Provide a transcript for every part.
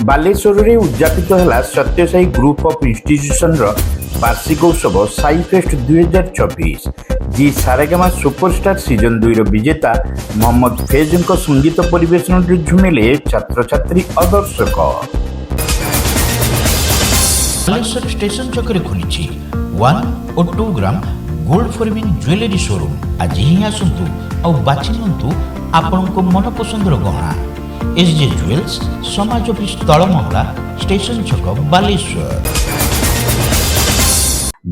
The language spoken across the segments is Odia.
ବାଲେଶ୍ୱରରେ ଉଦ୍ଯାପିତ ହେଲା ସତ୍ୟସାଇ ଗ୍ରୁପ ଅଫ୍ ଇନଷ୍ଟିଚ୍ୟୁସନର ବାର୍ଷିକ ଉତ୍ସବ ସାଇ ଫେଷ୍ଟ 2024। ଜି ସାରେଗାମା ସୁପରଷ୍ଟାର ସିଜନ 2ର ବିଜେତା ମହମ୍ମଦ ଫେଜଙ୍କ ସଙ୍ଗୀତ ପରିବେଷଣରେ ଝୁମିଲେ ଛାତ୍ରଛାତ୍ରୀ ଅଦର୍ଶକ। ବାଲେଶ୍ୱର ଷ୍ଟେସନ ଛକରେ ଖୋଲିଛି 1 ଓ 2 gram gold forming jewellery showroom. ଆଜି ହିଁ ଆସନ୍ତୁ ଆଉ ବାଛି ନିଅନ୍ତୁ ଆପଣଙ୍କ ମନପସନ୍ଦର ଗହଣା। SJ ଜୁଏଲ୍ସ, ସମାଜ ଅଫିସ ତଳମଙ୍ଗଳା, ଷ୍ଟେସନ ଛକ, ବାଲେଶ୍ୱର।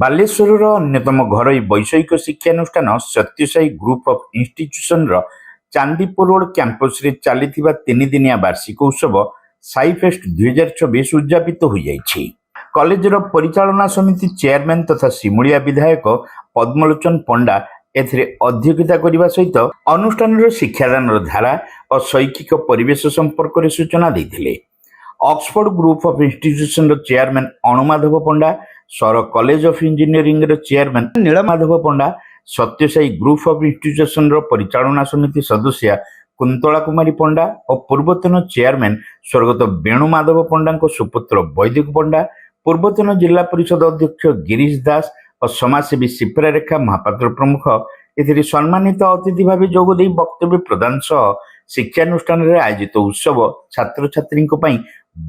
ବାଲେଶ୍ୱରର ଅନ୍ୟତମ ଘରୋଇ ବୈଷୟିକ ଶିକ୍ଷାନୁଷ୍ଠାନ ସତ୍ୟସାଇ ଗ୍ରୁପ ଅଫ୍ ଇନଷ୍ଟିଚ୍ୟୁସନର ଚାନ୍ଦିପୁର ରୋଡ କ୍ୟାମ୍ପସରେ ଚାଲିଥିବା 3 ଦିନିଆ ବାର୍ଷିକ ଉତ୍ସବ ସାଇ ଫେଷ୍ଟ 2024 ଉଦ୍ଯାପିତ ହୋଇଯାଇଛି। କଲେଜର ପରିଚାଳନା ସମିତି ଚେୟାରମ୍ୟାନ ତଥା ସିମୁଳିଆ ବିଧାୟକ ପଦ୍ମଲୋଚନ ପଣ୍ଡା ଏଥିରେ ଅଧ୍ୟକ୍ଷତା କରିବା ସହିତ ଅନୁଷ୍ଠାନର ଶିକ୍ଷାଦାନର ଧାରା ଓ ଶୈକ୍ଷିକ ପରିବେଶ ସମ୍ପର୍କରେ ସୂଚନା ଦେଇଥିଲେ। ଅକ୍ସଫୋର୍ଡ ଗ୍ରୁପ ଅଫ୍ ଇନଷ୍ଟିଚ୍ୟୁସନର chairman Anumadhab Panda, sir college of ଇଞ୍ଜିନିୟରିଂର chairman Nilamadhab Panda, Satyasai group of ଇନଷ୍ଟିଚ୍ୟୁସନର ପରିଚାଳନା ସମିତି ସଦସ୍ୟା କୁନ୍ତଳା କୁମାରୀ ପଣ୍ଡା ଓ ପୂର୍ବତନ ଚେୟାରମ୍ୟାନ ସ୍ୱର୍ଗତ ବେଣୁମାଧବ ପଣ୍ଡାଙ୍କ ସୁପୁତ୍ର ବୈଦିକ ପଣ୍ଡା, ପୂର୍ବତନ ଜିଲ୍ଲା ପରିଷଦ ଅଧ୍ୟକ୍ଷ ଗିରୀଶ ଦାସ ଓ ସମାଜସେବୀ ଶିପ୍ରାରେଖା ମହାପାତ୍ର ପ୍ରମୁଖ ଏଥିରେ ସମ୍ମାନିତ ଅତିଥି ଭାବେ ଯୋଗଦେଇ ବକ୍ତବ୍ୟ ପ୍ରଦାନ ସହ ଶିକ୍ଷାନୁଷ୍ଠାନରେ ଆୟୋଜିତ ଉତ୍ସବ ଛାତ୍ରଛାତ୍ରୀଙ୍କ ପାଇଁ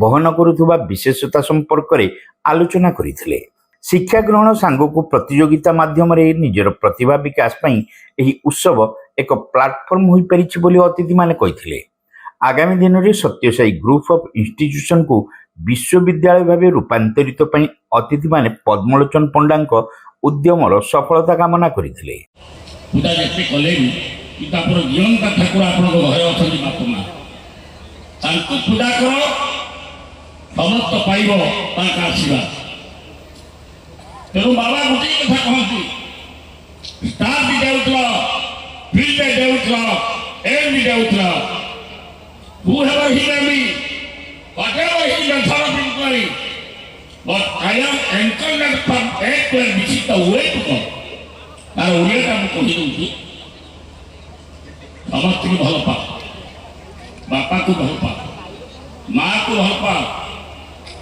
ବହନ କରୁଥିବା ବିଶେଷତା ସମ୍ପର୍କରେ ଆଲୋଚନା କରିଥିଲେ। ଶିକ୍ଷା ଗ୍ରହଣ ସାଙ୍ଗକୁ ପ୍ରତିଯୋଗିତା ମାଧ୍ୟମରେ ନିଜର ପ୍ରତିଭା ବିକାଶ ପାଇଁ ଏହି ଉତ୍ସବ ଏକ ପ୍ଲାଟଫର୍ମ ହୋଇପାରିଛି ବୋଲି ଅତିଥିମାନେ କହିଥିଲେ। ଆଗାମୀ ଦିନରେ ସତ୍ୟସାଇ ଗ୍ରୁପ ଅଫ୍ ଇନଷ୍ଟିଚ୍ୟୁସନକୁ ବିଶ୍ୱବିଦ୍ୟାଳୟ ଭାବେ ରୂପାନ୍ତରିତ ପାଇଁ ଅତିଥିମାନେ ପଦ୍ମଲୋଚନ ପଣ୍ଡାଙ୍କ ଉଦ୍ୟମର ସଫଳତା କାମନା କରିଥିଲେ। ପୂଜା ଯେତେ କଲେ ବି କିନ୍ତୁ ଆପଣ ଜିଅନ୍ତା ଠାକୁର ଆପଣଙ୍କ ଘରେ ଅଛନ୍ତି ବାପା ମା, ତାଙ୍କୁ ପୂଜା କର, ସମସ୍ତ ପାଇବ ତାଙ୍କ ଆଶୀର୍ବାଦ। ତେଣୁ ବାବା ଗୋଟିଏ କଥା କହନ୍ତି, ଷ୍ଟାର ବି ଦେଉଥିଲ, ଫିଲ୍ଡ ଦେଉଥିଲ, ଏମ୍ ବି ଦେଉଥିଲ। whoever he may be, whatever he may have been doing, but I am encouraged from everywhere which is the way to go. ତାର ଓଡ଼ିଆଟା ମୁଁ କହିଦେଉଛି, ସମସ୍ତଙ୍କୁ ଭଲ ପାଅ, ବାପାକୁ ଭଲ ପାଅ, ମାଆକୁ ଭଲ ପାଅ,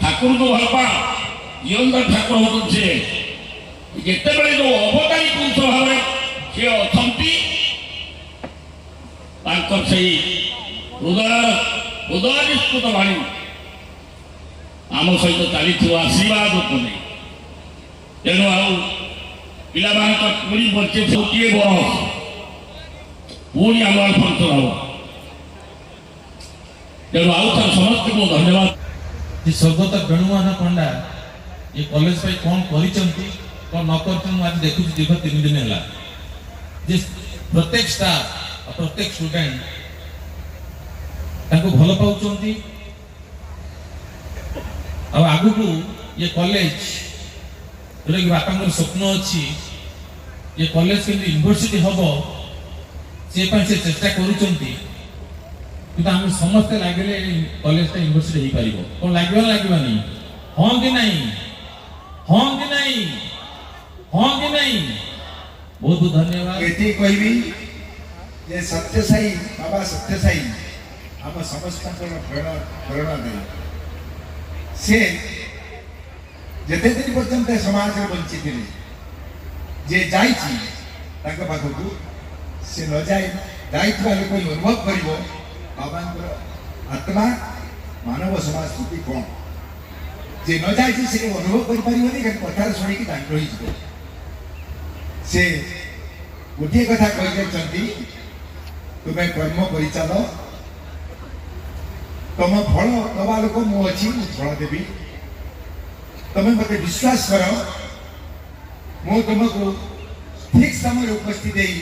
ଠାକୁରଙ୍କୁ ଭଲ ପାଅ। ଜିଅନ୍ତା ଠାକୁର ହେଉଛନ୍ତି ସେ, ଯେତେବେଳେ ଯେଉଁ ଅବତାରୀ ପୁରୁଷ ଭାବରେ ସେ ଅଛନ୍ତି, ତାଙ୍କର ସେଇ ହୃଦୟନିଷ୍ପୃତ ବାଣୀ ଆମ ସହିତ ଚାଲିଥିବା ଆଶୀର୍ବାଦ ଉପରେ। ତେଣୁ ଆଉ ପିଲାମାନଙ୍କ ପୁଣି ବଞ୍ଚେ ଗୋଟିଏ ବରଷ ପୁଣି ଆମର ଫଙ୍କସନ ହବ। ତେଣୁ ଆଉ ଥରେ ସମସ୍ତଙ୍କୁ ଧନ୍ୟବାଦ। ସ୍ୱର୍ଗତ ବେଣୁମାଧବ ପଣ୍ଡା ଏ କଲେଜ ପାଇଁ କ'ଣ କରିଛନ୍ତି କ'ଣ ନ କରିଛନ୍ତି ମୁଁ ଆଜି ଦେଖୁଛି ଦୀର୍ଘ 3 ଦିନ ହେଲା ଯେ ପ୍ରତ୍ୟେକ ଷ୍ଟାଫ୍ ପ୍ରତ୍ୟେକ ଷ୍ଟୁଡେଣ୍ଟ ତାଙ୍କୁ ଭଲ ପାଉଛନ୍ତି। ଆଉ ଆଗକୁ ଏ କଲେଜ ଯେଉଁଟାକି ବାପାଙ୍କର ସ୍ୱପ୍ନ ଅଛି, ଏ କଲେଜ କେମିତି ୟୁନିଭର୍ସିଟି ହବ ସେ ପାଇଁ ସେ ଚେଷ୍ଟା କରୁଛନ୍ତି। କିନ୍ତୁ ଆମେ ସମସ୍ତେ ଲାଗିଲେ କଲେଜଟା ୟୁନିଭର୍ସିଟି ହେଇପାରିବ। କ'ଣ ଲାଗିବ ନା ଲାଗିବନି? ହଁ କି ନାହିଁ? ହଁ କି ନାହିଁ? ହଁ କି ନାହିଁ? ବହୁତ ବହୁତ ଧନ୍ୟବାଦ। ଏଠି କହିବି ଯେ ସତ୍ୟସାଇ ବାବା ସତ୍ୟସାଇ ଆମ ସମସ୍ତଙ୍କର ପ୍ରେରଣା ଦେଇ ସେ ଯେତେ ଦିନ ପର୍ଯ୍ୟନ୍ତ ସମାଜରେ ବଞ୍ଚିଥିଲେ, ଯେ ଯାଇଛି ତାଙ୍କ ପାଖକୁ ସେ ନ ଯାଇଥିବା ଲୋକ ଅନୁଭବ କରିବ ବାବାଙ୍କର ଆତ୍ମା ମାନବ ସମାଜ ସ୍ଥିତି କ'ଣ। ଯେ ନ ଯାଇଛି ସେ ଅନୁଭବ କରିପାରିବନି, ଖାଲି କଥାରେ ଶୁଣିକି ଦାଣ୍ଡ ହେଇଯିବ। ସେ ଗୋଟିଏ କଥା କହିଯାଇଛନ୍ତି, ତୁମେ କର୍ମ କରିଚାଲ, ତମ ଫଳ ଦବା ଲୋକ ମୁଁ ଅଛି, ମୁଁ ଫଳ ଦେବି। ତମେ ମୋତେ ବିଶ୍ୱାସ କର, ମୁଁ ତୁମକୁ ଠିକ୍ ସମୟରେ ଉପସ୍ଥିତ ଦେଇ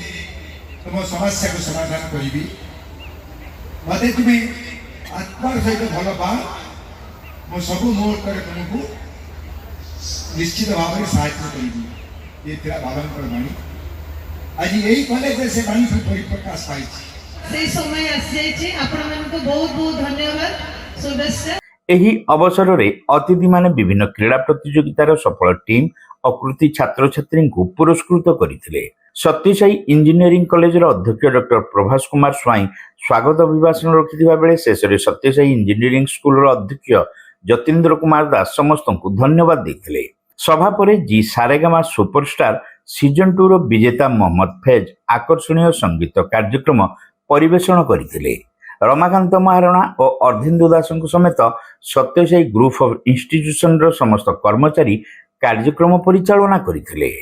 ତୁମ ସମସ୍ୟାକୁ ସମାଧାନ କରିବି। ମୋତେ ତୁମେ ଆତ୍ମାର ସହିତ ଭଲ ପାଅ, ମୁଁ ସବୁ ମୁହୂର୍ତ୍ତରେ ତୁମକୁ ନିଶ୍ଚିତ ଭାବରେ ସାହାଯ୍ୟ କରିବି। ଏ ଥିଲା ବାବାଙ୍କର ବାଣୀ। ଆଜି ଏଇ କଲେଜରେ ସେ ବାଣୀ ପରିପ୍ରକାଶ ପାଇଛି। সেই সময় আসিଯାଇଛି। ଆପଣମାନଙ୍କୁ ବହୁତ ବହୁତ ଧନ୍ୟବାଦ, শুভেচ্ছা। ଏହି ଅବସରରେ ଅତିଥିମାନେ ବିଭିନ୍ନ କ୍ରୀଡ଼ା ପ୍ରତିଯୋଗିତାର ସଫଳ ଟିମ୍ ଓ କୃତି ଛାତ୍ରଛାତ୍ରୀଙ୍କୁ ପୁରସ୍କୃତ କରିଥିଲେ। ସତ୍ୟସାଇ ଇଞ୍ଜିନିୟରିଂ କଲେଜର ଅଧ୍ୟକ୍ଷ ଡକ୍ଟର ପ୍ରଭାସ କୁମାର ସ୍ୱାଇଁ ସ୍ୱାଗତ ଅଭିଭାଷଣ ରଖିଥିବା ବେଳେ ଶେଷରେ ସତ୍ୟସାଇ ଇଞ୍ଜିନିୟରିଂ ସ୍କୁଲର ଅଧ୍ୟକ୍ଷ ଯତୀନ୍ଦ୍ର କୁମାର ଦାସ ସମସ୍ତଙ୍କୁ ଧନ୍ୟବାଦ ଦେଇଥିଲେ। ସଭା ପରେ ଜି ସାରେଗାମା ସୁପରଷ୍ଟାର ସିଜନ 2ର ବିଜେତା ମହମ୍ମଦ ଫେଜ ଆକର୍ଷଣୀୟ ସଙ୍ଗୀତ କାର୍ଯ୍ୟକ୍ରମ ପରିବେଷଣ କରିଥିଲେ। ରମାକାନ୍ତ ମହାରଣା ଓ ଅର୍ଦ୍ଧେନ୍ଦୁ ଦାସଙ୍କ ସମେତ ସତ୍ୟସାଇ ଗ୍ରୁପ ଅଫ୍ ଇନଷ୍ଟିଚ୍ୟୁସନର ସମସ୍ତ କର୍ମଚାରୀ କାର୍ଯ୍ୟକ୍ରମ ପରିଚାଳନା କରିଥିଲେ।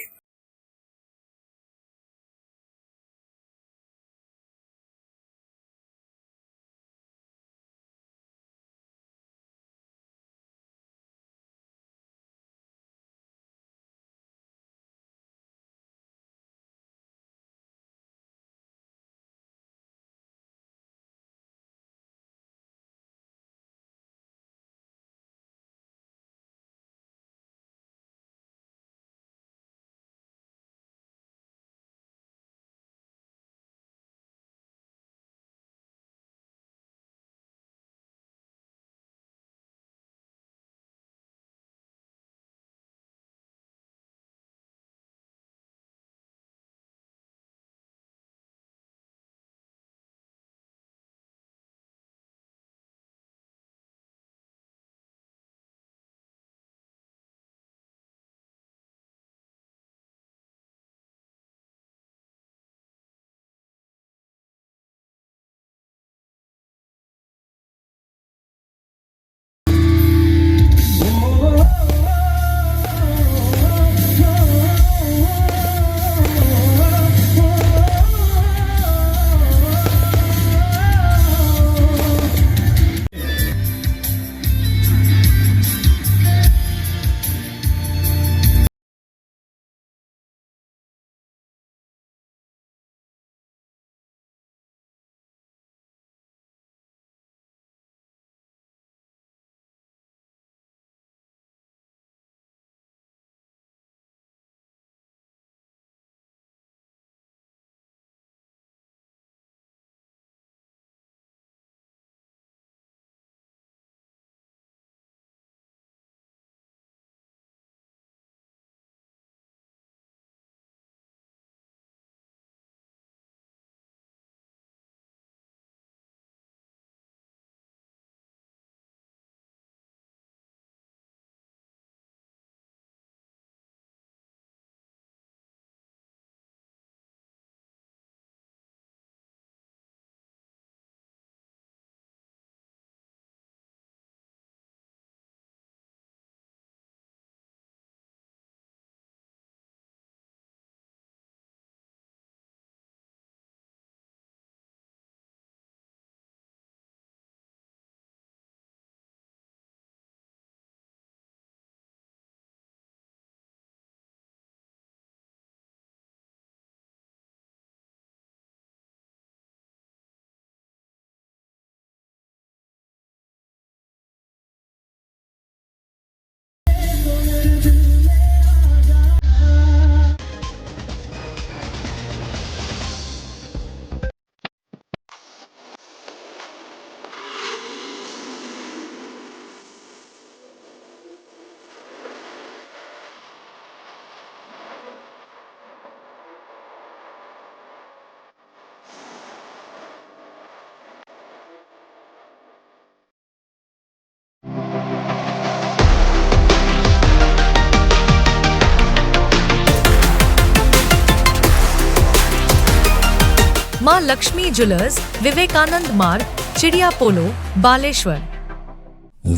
मां लक्ष्मी ज्वेलर्स, विवेकानंद मार्ग, चिड़िया पोलो, Baleshwar.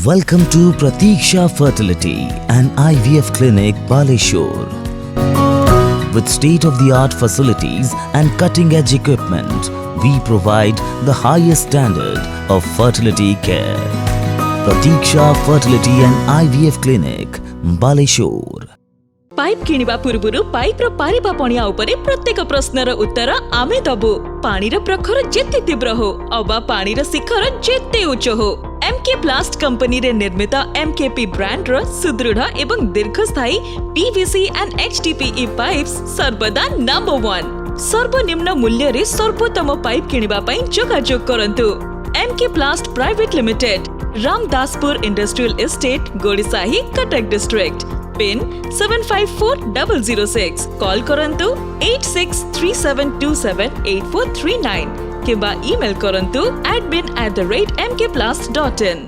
Welcome to Pratiksha Fertility and IVF Clinic, Baleshwar. With state-of-the-art facilities and cutting-edge equipment, we provide the highest standard of fertility care. Pratiksha Fertility and IVF Clinic, Baleshwar. Pipe किनिबा पूर्वरु पाइप रो पारिबा पणिया उपरे प्रत्येक प्रश्नर उत्तर आमे दबु। पानीर प्रखर जेते तीव्र हो अबा पानीर शिखर जेते उच्च हो, एमके प्लास्ट कंपनी रे निर्मित एमकेपी ब्रांड रो सुदृढ़ एवं दीर्घस्थायी पीवीसी एंड एचडीपीई पाइप्स सर्वदा नंबर 1। सर्वनिम्न मूल्य रे सर्वोत्तम पाइप किनिबा पई जोगाजोग करंतु। MK plast private limited, Ramdaspur industrial estate, Gorisahi, Cuttack district. Pin 754006 call करंतु 8637278439 किबा ईमेल करंतु admin@mkplast.in